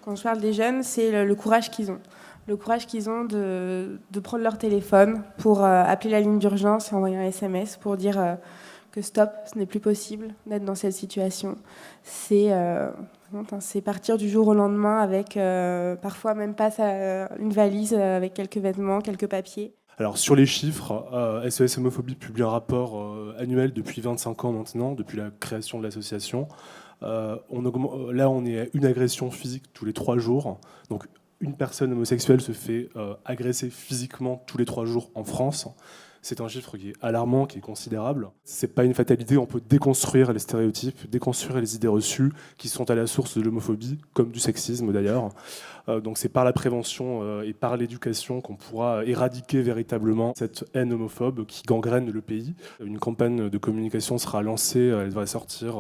Quand je parle des jeunes, c'est le courage qu'ils ont. Le courage qu'ils ont de prendre leur téléphone pour appeler la ligne d'urgence et envoyer un SMS pour dire que stop, ce n'est plus possible d'être dans cette situation. C'est partir du jour au lendemain avec parfois même pas une valise avec quelques vêtements, quelques papiers. Alors sur les chiffres, SOS Homophobie publie un rapport annuel depuis 25 ans maintenant, depuis la création de l'association. Là, on est à une agression physique tous les 3 jours. Donc une personne homosexuelle se fait agresser physiquement tous les 3 jours en France. C'est un chiffre qui est alarmant, qui est considérable. C'est pas une fatalité, on peut déconstruire les stéréotypes, déconstruire les idées reçues qui sont à la source de l'homophobie, comme du sexisme d'ailleurs. Donc c'est par la prévention et par l'éducation qu'on pourra éradiquer véritablement cette haine homophobe qui gangrène le pays. Une campagne de communication sera lancée, elle va sortir,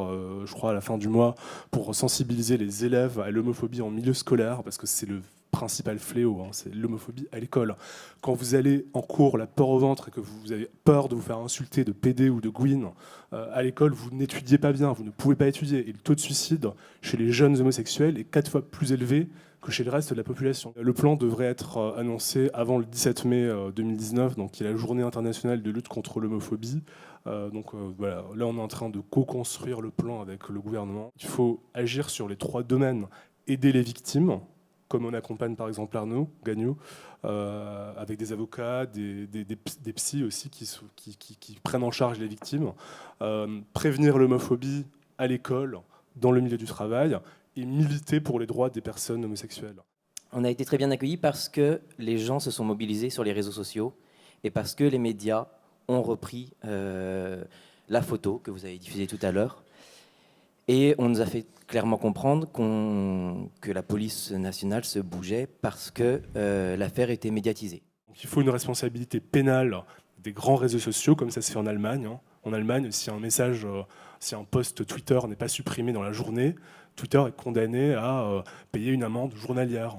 je crois, à la fin du mois, pour sensibiliser les élèves à l'homophobie en milieu scolaire, parce que c'est le principal fléau, c'est l'homophobie à l'école. Quand vous allez en cours, la peur au ventre, et que vous avez peur de vous faire insulter de PD ou de Gwyn, à l'école, vous n'étudiez pas bien, vous ne pouvez pas étudier. Et le taux de suicide chez les jeunes homosexuels est 4 fois plus élevé que chez le reste de la population. Le plan devrait être annoncé avant le 17 mai 2019, donc qui est la journée internationale de lutte contre l'homophobie. Voilà, là on est en train de co-construire le plan avec le gouvernement. Il faut agir sur les 3 domaines. Aider les victimes, comme on accompagne par exemple Arnaud Gagnon, avec des avocats, des psys aussi qui prennent en charge les victimes, prévenir l'homophobie à l'école, dans le milieu du travail, et militer pour les droits des personnes homosexuelles. On a été très bien accueillis parce que les gens se sont mobilisés sur les réseaux sociaux et parce que les médias ont repris la photo que vous avez diffusée tout à l'heure. Et on nous a fait clairement comprendre que la police nationale se bougeait parce que l'affaire était médiatisée. Donc il faut une responsabilité pénale des grands réseaux sociaux, comme ça se fait en Allemagne. En Allemagne, si un post Twitter n'est pas supprimé dans la journée, Twitter est condamné à payer une amende journalière.